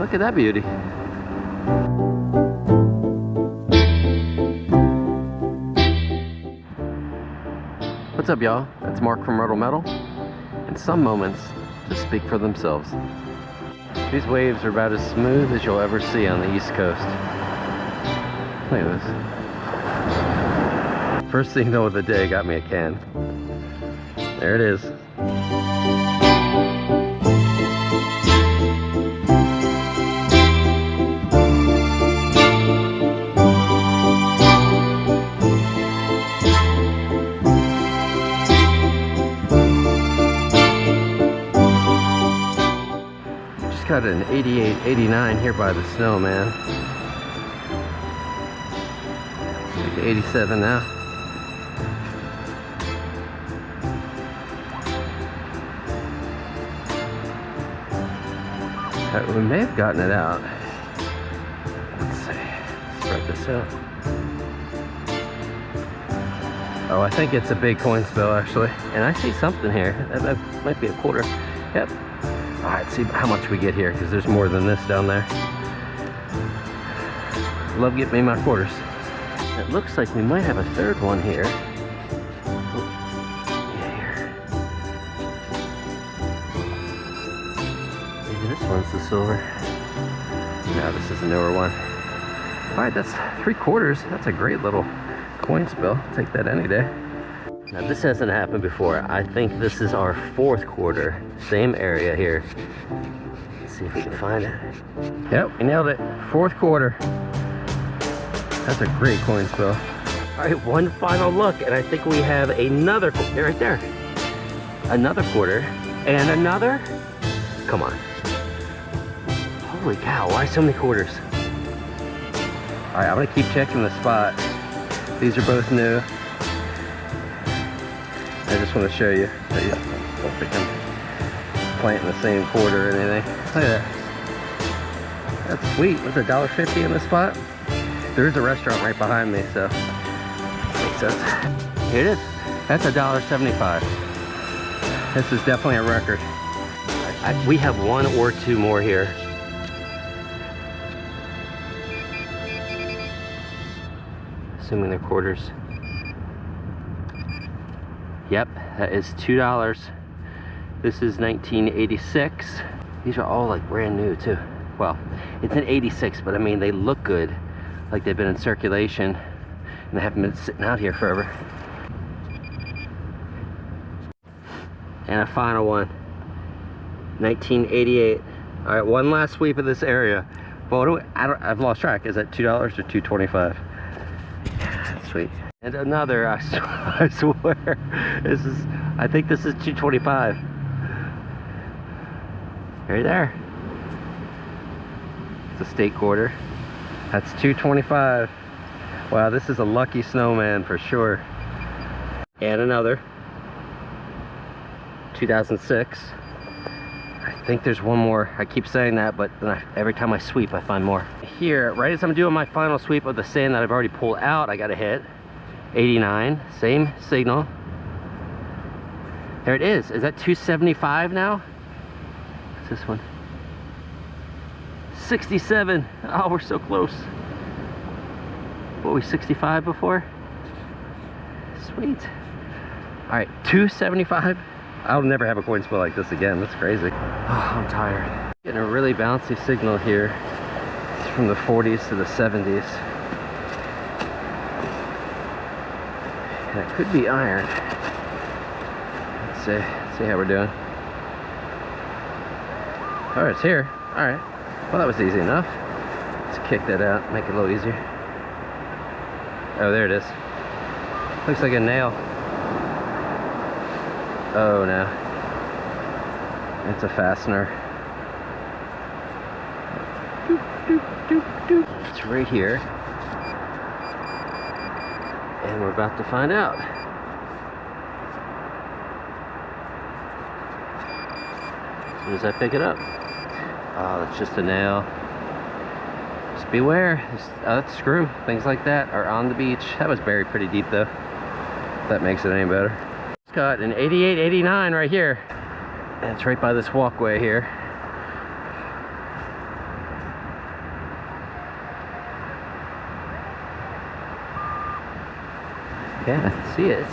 Look at that beauty. What's up, y'all? That's Mark from Myrtle Beach. And some moments just speak for themselves. These waves are about as smooth as you'll ever see on the East Coast. Look at this. First signal of the day got me a can. There it is. Just got an 88, 89 here by the snow, man. It's like 87 now. We may have gotten it out. Let's see. Spread this out. Oh, I think it's a big coin spill, actually. And I see something here. That might be a quarter. Yep. All right, see how much we get here, because there's more than this down there. Love getting me my quarters. It looks like we might have a third one here. This one's the silver. No, this is a newer one. All right, that's 3/4. That's a great little coin spill. Take that any day. Now, this hasn't happened before. I think this is our 4th quarter. Same area here. Let's see if we can find it. Yep, we nailed it. 4th quarter. That's a great coin spill. All right, one final look, and I think we have another right there. Another quarter and another. Come on. Holy cow, why so many quarters? All right, I'm gonna keep checking the spot. These are both new. I just want to show you. So you don't think I'm planting the same quarter or anything. Look at that. That's sweet. What's $1.50 in this spot? There is a restaurant right behind me, so makes sense. Here it is. That's $1.75. This is definitely a record. We have 1 or 2 more here. Assuming they're quarters. Yep, that is $2. This is 1986. These are all like brand new too. Well, it's an 86, but I mean, they look good. Like they've been in circulation and they haven't been sitting out here forever. And a final one. 1988. All right, one last sweep of this area. But I've lost track. Is that $2 or $2.25? Sweet. And another, I swear, I think this is $2.25. Right there. It's a state quarter. That's $2.25. Wow, this is a lucky snowman for sure. And another. 2006. I think there's one more. I keep saying that, but then every time I sweep, I find more. Here, right as I'm doing my final sweep of the sand that I've already pulled out, I got a hit. 89, same signal. There it is. Is that 275 now? What's this one? 67. Oh, we're so close. What were we, 65 before? Sweet. All right, 275. I'll never have a coin spill like this again. That's crazy. Oh, I'm tired. Getting a really bouncy signal here. It's from the 40s to the 70s. And it could be iron. Let's see how we're doing. Oh, it's here. All right. Well, that was easy enough. Let's kick that out, make it a little easier. Oh, there it is. Looks like a nail. Oh no, it's a fastener. It's right here, and we're about to find out. As soon as I pick it up. Oh, it's just a nail. Just beware. That screw, things like that are on the beach. That was buried pretty deep though. If that makes it any better. Got an 88, 89 right here, and it's right by this walkway here. Okay, I see it.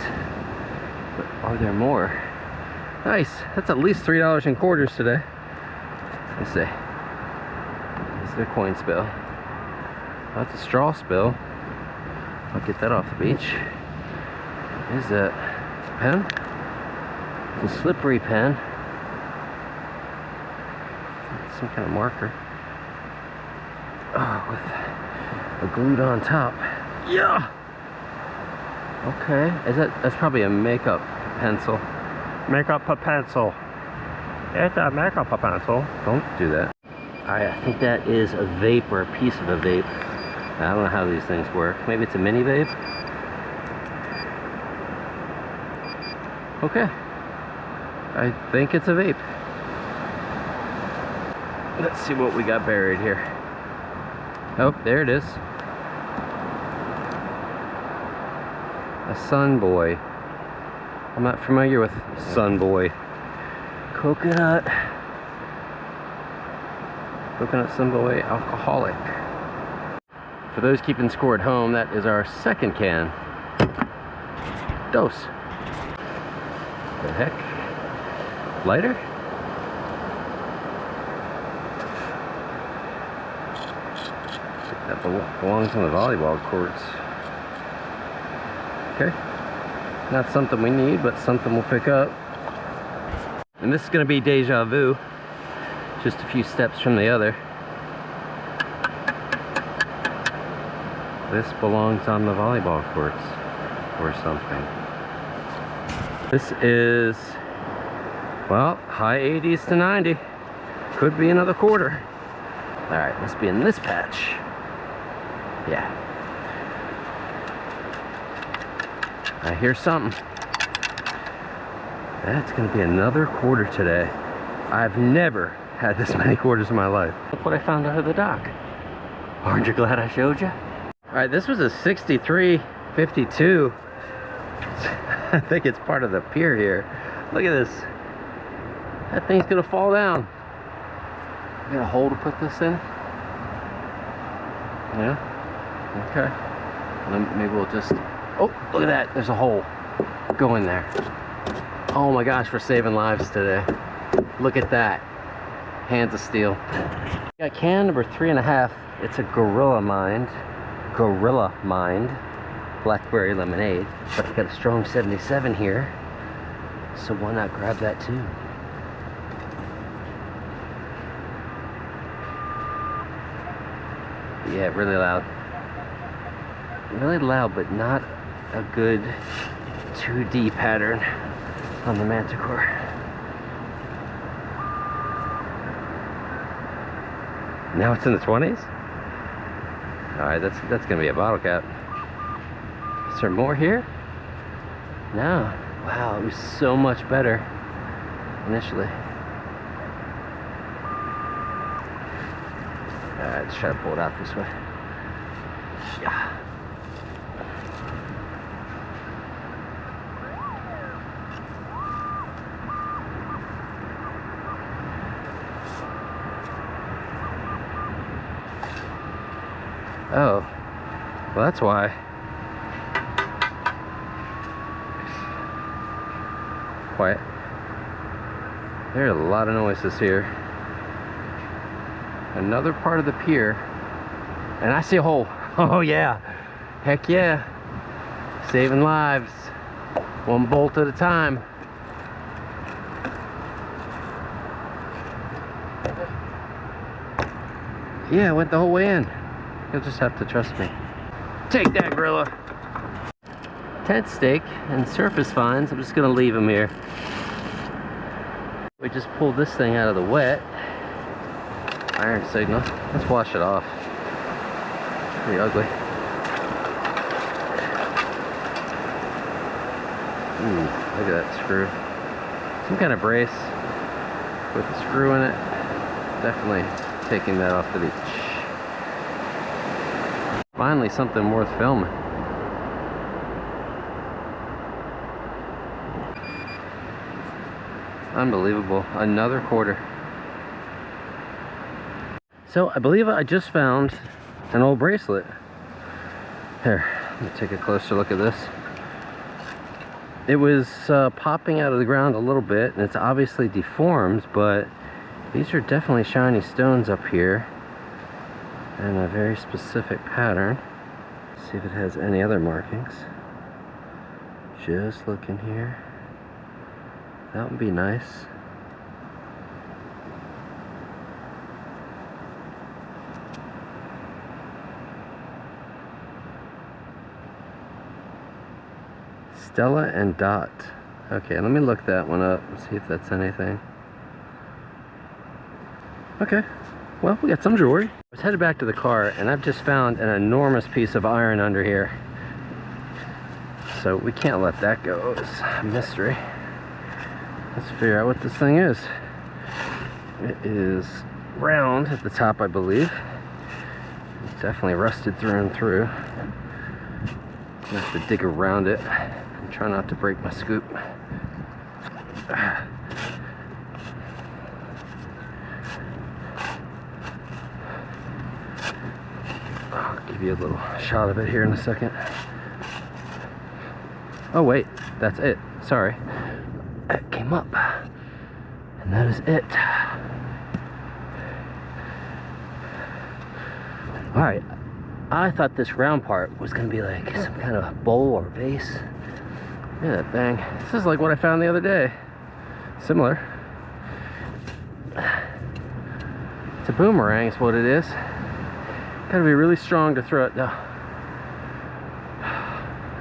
But are there more? Nice. That's at least $3 in quarters today. Let's see. This is the coin spill. That's a straw spill. I'll get that off the beach. Is that a pen? It's a slippery pen. Some kind of marker. Oh, with a glued on top. Yeah. Okay. That's probably a makeup pencil. Makeup a pencil. It's a makeup a pencil. Don't do that. I think that is a vape or a piece of a vape. I don't know how these things work. Maybe it's a mini vape. Okay. I think it's a vape. Let's see what we got buried here. Oh, there it is. A Sun Boy. I'm not familiar with Sun Boy. Coconut Sun Boy alcoholic. For those keeping score at home, that is our second can. Dose. The heck? Lighter? That belongs on the volleyball courts. Okay. Not something we need, but something we'll pick up. And this is going to be deja vu. Just a few steps from the other. This belongs on the volleyball courts or something. This is, well, high 80s to 90. Could be another quarter. All right, must be in this patch. Yeah. I hear something. That's gonna be another quarter today. I've never had this many quarters in my life. Look what I found under the dock. Aren't you glad I showed you? All right, this was a 63.52. I think it's part of the pier here. Look at this. That thing's gonna fall down. I got a hole to put this in. Yeah. Okay. And then maybe we'll just. Oh, look at that. There's a hole. Go in there. Oh my gosh, we're saving lives today. Look at that. Hands of steel. Got can number 3.5. It's a Gorilla Mind. Blackberry lemonade. But I got a strong 77 here. So why not grab that too? Yeah, really loud. Really loud, but not a good 2D pattern on the Manticore. Now it's in the 20s? Alright, that's gonna be a bottle cap. Is there more here? No. Wow, it was so much better initially. Alright, let's try to pull it out this way. Yeah. Oh, well that's why. Quiet. There are a lot of noises here. Another part of the pier. And I see a hole. Oh yeah. Heck yeah. Saving lives. One bolt at a time. Yeah, it went the whole way in. You'll just have to trust me. Take that, gorilla. Tent stake and surface finds. I'm just gonna leave them here. We just pulled this thing out of the wet. Iron signal. Let's wash it off. It's pretty ugly. Ooh, look at that screw. Some kind of brace with a screw in it. Definitely taking that off the beach. Finally, something worth filming. Unbelievable. Another quarter. So I believe I just found an old bracelet. Here, let me take a closer look at this. It was popping out of the ground a little bit, and it's obviously deformed, but these are definitely shiny stones up here in a very specific pattern. Let's see if it has any other markings. Just looking here. That would be nice. Stella and Dot. Okay, let me look that one up and see if that's anything. Okay, well, we got some jewelry. I was headed back to the car, and I've just found an enormous piece of iron under here. So we can't let that go. It's a mystery. Let's figure out what this thing is. It is round at the top, I believe. It's definitely rusted through and through. I'm gonna have to dig around it and try not to break my scoop. I'll give you a little shot of it here in a second. Oh wait, that's it. Sorry. It came up. And that is it. Alright. I thought this round part was going to be like some kind of bowl or vase. Look at that thing. This is like what I found the other day. Similar. It's a boomerang is what it is. Gotta be really strong to throw it though.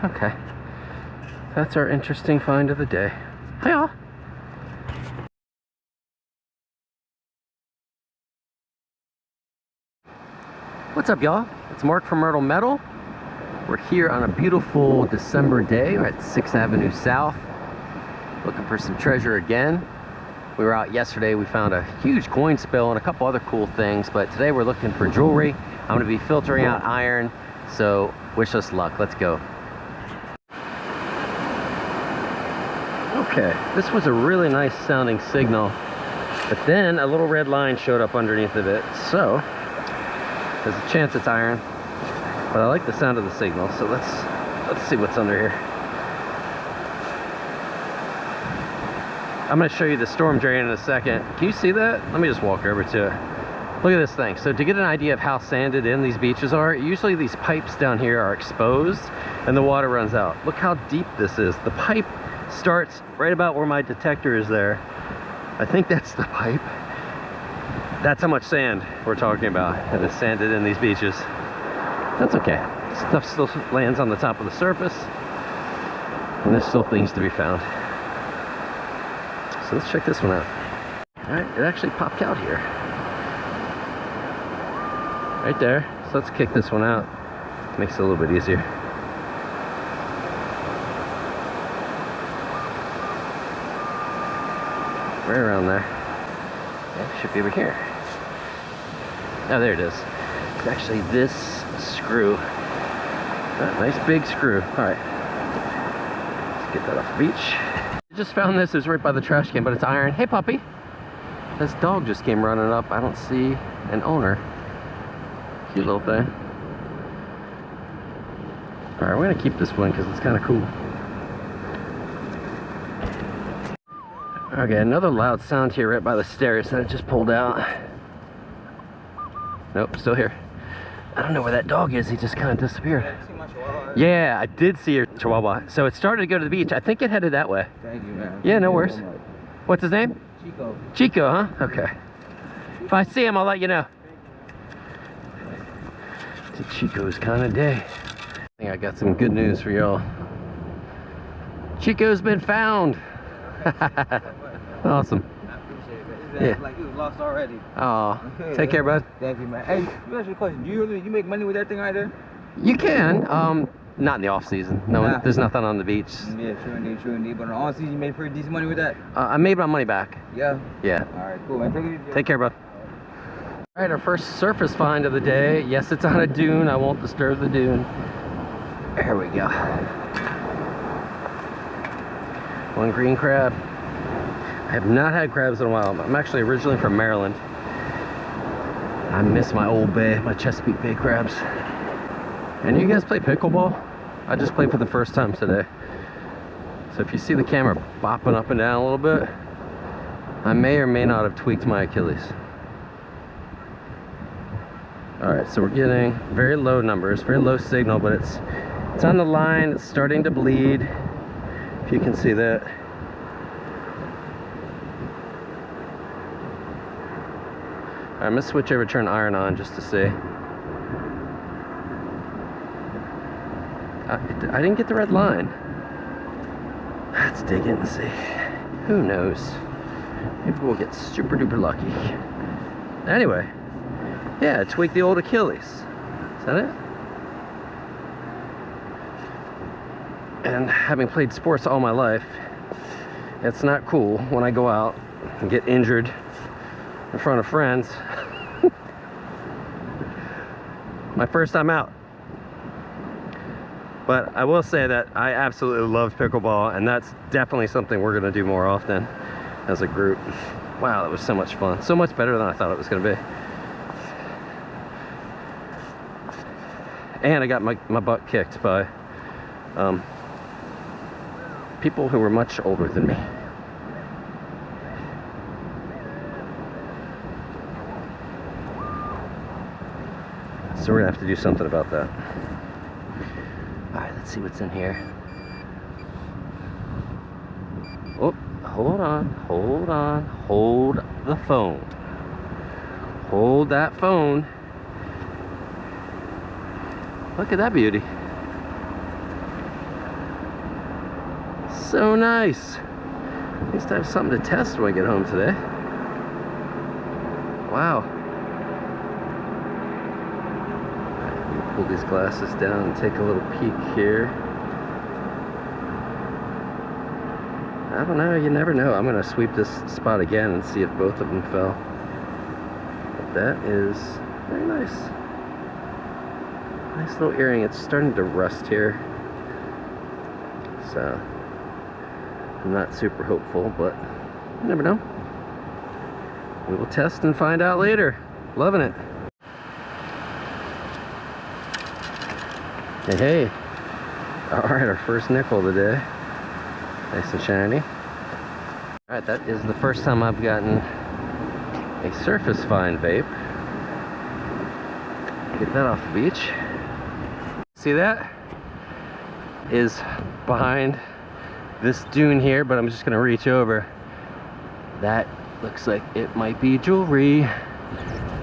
Okay. That's our interesting find of the day. Hi y'all. What's up y'all? It's Mark from Myrtle Metal. We're here on a beautiful December day. We're at 6th Avenue South. Looking for some treasure again. We were out yesterday, we found a huge coin spill and a couple other cool things, but today we're looking for jewelry. I'm gonna be filtering out iron, so wish us luck. Let's go. Okay, this was a really nice sounding signal, but then a little red line showed up underneath of it, so there's a chance it's iron, but I like the sound of the signal, so let's see what's under here. I'm going to show you the storm drain in a second. Can you see that? Let me just walk over to it. Look at this thing. So to get an idea of how sanded in these beaches are, usually these pipes down here are exposed and the water runs out. Look how deep this is. The pipe starts right about where my detector is there. I think that's the pipe. That's how much sand we're talking about that is sanded in these beaches. That's okay. Stuff still lands on the top of the surface, and there's still things to be found. So let's check this one out. Alright, it actually popped out here. Right there. So let's kick this one out. Makes it a little bit easier. Right around there. Yeah, should be over here. Oh, there it is. It's actually this screw. Nice big screw. Alright. Let's get that off the beach. I just found this. It was right by the trash can, but it's iron. Hey, puppy. This dog just came running up. I don't see an owner. Cute little thing. Alright, we're going to keep this one because it's kind of cool. Okay, another loud sound here right by the stairs that I just pulled out. Nope, still here. I don't know where that dog is. He just kind of disappeared. Yeah, I did see your chihuahua. So it started to go to the beach. I think it headed that way. Thank you, man. Yeah, no worries. What's his name? Chico. Chico, huh? Okay. If I see him, I'll let you know. It's a Chico's kind of day. I think I got some good news for y'all. Chico's been found. Awesome. I appreciate it. Yeah. Like he was lost already. Oh, take care, bud. Thank you, man. Hey, let me ask you a question. Do you make money with that thing right there? You can. Not in the off season. No, Nah. There's nothing on the beach. Yeah, true indeed. But on the on season, you made pretty decent money with that. I made my money back. Yeah. Yeah. All right, cool, man. Take it easy. Take care, bud. All right, our first surface find of the day. Yes, it's on a dune. I won't disturb the dune. There we go. One green crab. I have not had crabs in a while. I'm actually originally from Maryland. I miss my old bay, my Chesapeake Bay crabs. And you guys play pickleball? I just played for the first time today. So if you see the camera bopping up and down a little bit, I may or may not have tweaked my Achilles. All right, so we're getting very low numbers, very low signal, but it's on the line. It's starting to bleed, if you can see that. All right, I'm gonna switch over, turn iron on just to see. I didn't get the red line. Let's dig in and see. Who knows? Maybe we'll get super duper lucky. Anyway, yeah, tweak the old Achilles. Is that it? And having played sports all my life, it's not cool when I go out and get injured in front of friends. My first time out. But I will say that I absolutely love pickleball, and that's definitely something we're going to do more often as a group. Wow, that was so much fun. So much better than I thought it was going to be. And I got my butt kicked by people who were much older than me. So we're going to have to do something about that. Alright, let's see what's in here. Oh, hold on, hold the phone. Hold that phone. Look at that beauty. So nice. At least I have something to test when I get home today. Wow. Pull these glasses down and take a little peek here. I don't know, you never know. I'm gonna sweep this spot again and see if both of them fell. But that is very nice. Nice little earring. It's starting to rust here, so I'm not super hopeful, but you never know. We will test and find out later. Loving it. Hey, hey. All right, our first nickel of the day. Nice and shiny. All right, that is the first time I've gotten a surface fine vape. Get that off the beach. See that? Is behind this dune here, but I'm just gonna reach over. That looks like it might be jewelry.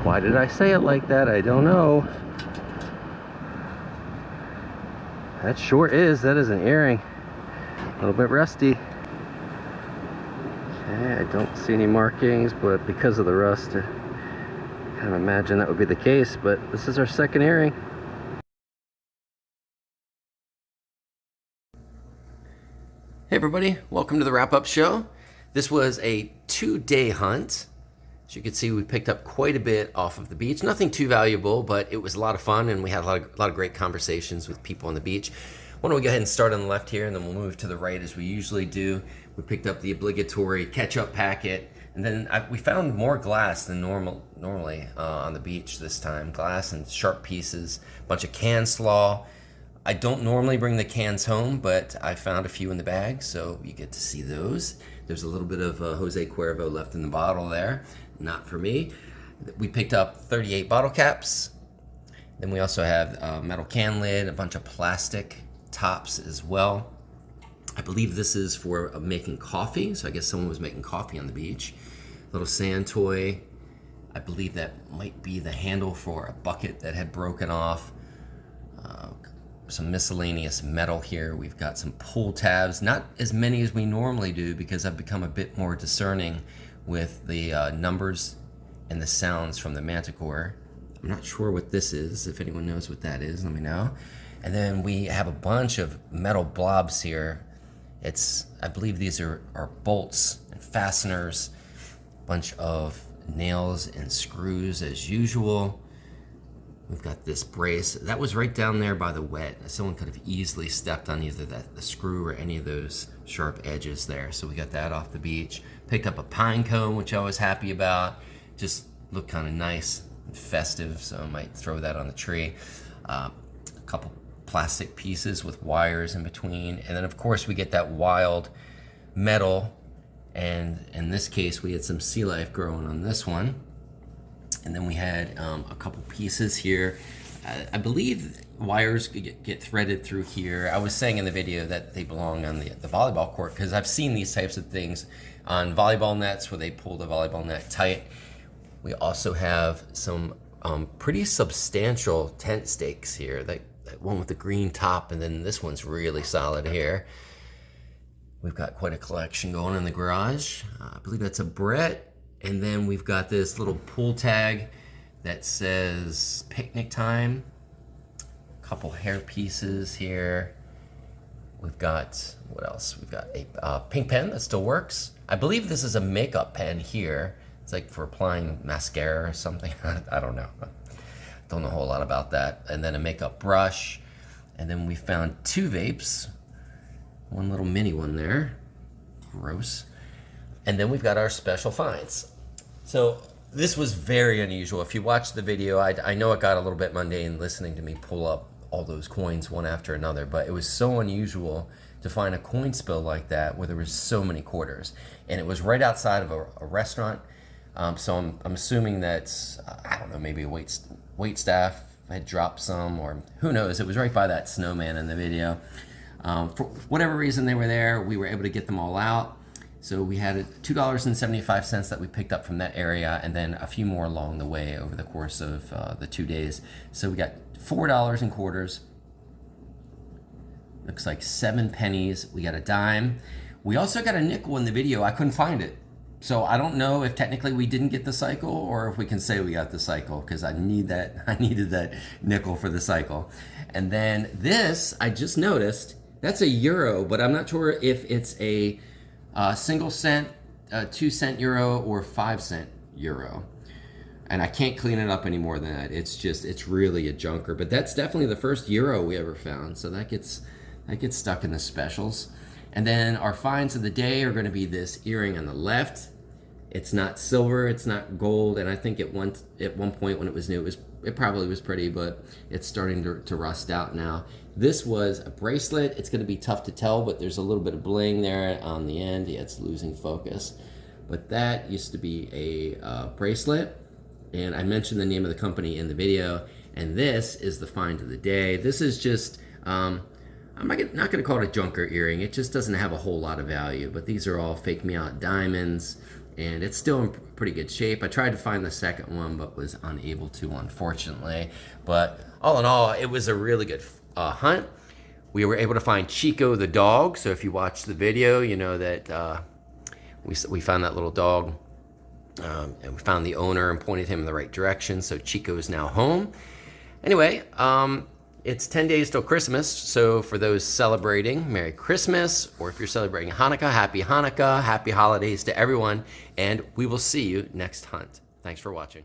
Why did I say it like that? I don't know. That sure is. That is an earring. A little bit rusty. Okay, I don't see any markings, but because of the rust, I kind of imagine that would be the case, but this is our second earring. Hey everybody, welcome to the wrap-up show. This was a 2-day hunt. As you can see, we picked up quite a bit off of the beach. Nothing too valuable, but it was a lot of fun, and we had a lot of great conversations with people on the beach. Why don't we go ahead and start on the left here, and then we'll move to the right as we usually do. We picked up the obligatory ketchup packet, and then we found more glass than normally on the beach this time. Glass and sharp pieces, a bunch of can slaw. I don't normally bring the cans home, but I found a few in the bag, so you get to see those. There's a little bit of Jose Cuervo left in the bottle there. Not for me. We picked up 38 bottle caps. Then we also have a metal can lid, a bunch of plastic tops as well. I believe this is for making coffee, so I guess someone was making coffee on the beach. A little sand toy. I believe that might be the handle for a bucket that had broken off. Some miscellaneous metal here. We've got some pull tabs, not as many as we normally do because I've become a bit more discerning with the numbers and the sounds from the Manticore. I'm not sure what this is. If anyone knows what that is, let me know. And then we have a bunch of metal blobs here. I believe these are bolts and fasteners, a bunch of nails and screws as usual. We've got this brace. That was right down there by the wet. Someone could have easily stepped on either the screw or any of those sharp edges there. So we got that off the beach. Picked up a pine cone, which I was happy about. Just looked kind of nice and festive, so I might throw that on the tree. A couple plastic pieces with wires in between. And then of course we get that wild metal. And in this case, we had some sea life growing on this one. And then we had a couple pieces here. I believe wires get threaded through here. I was saying in the video that they belong on the volleyball court because I've seen these types of things on volleyball nets where they pull the volleyball net tight. We also have some pretty substantial tent stakes here. That one with the green top, and then this one's really solid here. We've got quite a collection going in the garage. I believe that's a Brett. And then we've got this little pull tag that says picnic time. A couple hair pieces here. We've got, what else? We've got a pink pen that still works. I believe this is a makeup pen here. It's like for applying mascara or something. I don't know. Don't know a whole lot about that. And then a makeup brush. And then we found 2 vapes. One little mini one there. Gross. And then we've got our special finds. So this was very unusual. If you watched the video, I know it got a little bit mundane listening to me pull up all those coins one after another, but it was so unusual to find a coin spill like that where there was so many quarters. And it was right outside of a restaurant. So I'm assuming that, I don't know, maybe a wait staff had dropped some, or who knows. It was right by that snowman in the video. For whatever reason they were there, we were able to get them all out. So we had $2.75 that we picked up from that area, and then a few more along the way over the course of the 2 days. So we got $4 in quarters. Looks like 7 pennies. We got a dime. We also got a nickel in the video. I couldn't find it. So I don't know if technically we didn't get the cycle or if we can say we got the cycle, because I needed that nickel for the cycle. And then this, I just noticed, that's a euro, but I'm not sure if it's a single cent, 2 cent euro, or 5 cent euro. And I can't clean it up any more than that. It's really a junker. But that's definitely the first euro we ever found. So that gets stuck in the specials. And then our finds of the day are going to be this earring on the left. It's not silver, it's not gold, and I think at one point when it was new, it probably was pretty, but it's starting to rust out now. This was a bracelet. It's going to be tough to tell, but there's a little bit of bling there on the end. Yeah, it's losing focus. But that used to be a bracelet, and I mentioned the name of the company in the video, and this is the find of the day. This is just, I'm not going to call it a junker earring. It just doesn't have a whole lot of value, but these are all Fake Me Out diamonds, and it's still in pretty good shape. I tried to find the second one, but was unable to, unfortunately. But all in all, it was a really good hunt. We were able to find Chico the dog, so if you watched the video, you know that we found that little dog, and we found the owner and pointed him in the right direction, so Chico is now home. Anyway, it's 10 days till Christmas, so for those celebrating, Merry Christmas, or if you're celebrating Hanukkah, Happy Holidays to everyone, and we will see you next hunt. Thanks for watching.